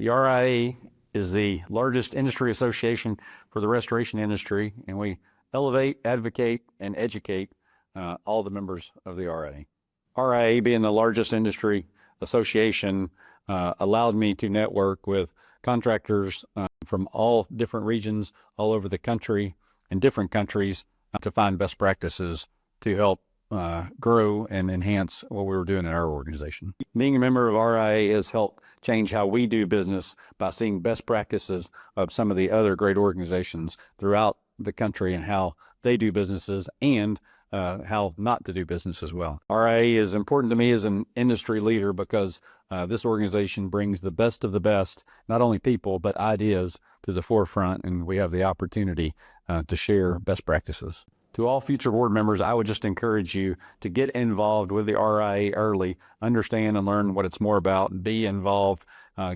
The RIA is the largest industry association for the restoration industry, and we elevate, advocate, and educate all the members of the RIA. RIA, being the largest industry association, allowed me to network with contractors from all different regions all over the country and different countries to find best practices to help grow and enhance what we were doing in our organization. Being a member of RIA has helped change how we do business by seeing best practices of some of the other great organizations throughout the country and how they do businesses and how not to do business as well. RIA is important to me as an industry leader because this organization brings the best of the best, not only people, but ideas to the forefront, and we have the opportunity to share best practices. To all future board members, I would just encourage you to get involved with the RIA early, understand and learn what it's more about, be involved,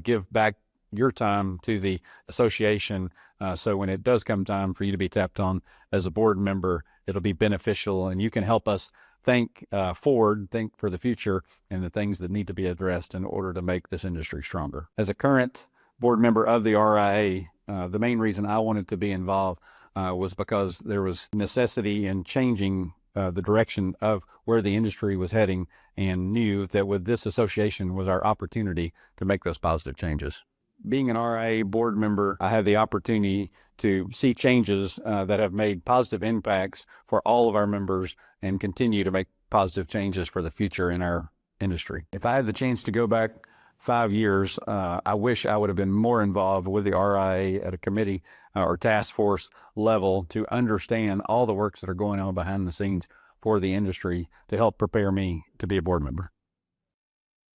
give back your time to the association, so when it does come time for you to be tapped on as a board member, it'll be beneficial and you can help us think forward, think for the future and the things that need to be addressed in order to make this industry stronger. As a current board member of the RIA, the main reason I wanted to be involved was because there was necessity in changing the direction of where the industry was heading, and knew that with this association was our opportunity to make those positive changes. Being an RIA board member, I had the opportunity to see changes that have made positive impacts for all of our members and continue to make positive changes for the future in our industry. If I had the chance to go back 5 years, I wish I would have been more involved with the RIA at a committee or task force level to understand all the works that are going on behind the scenes for the industry to help prepare me to be a board member.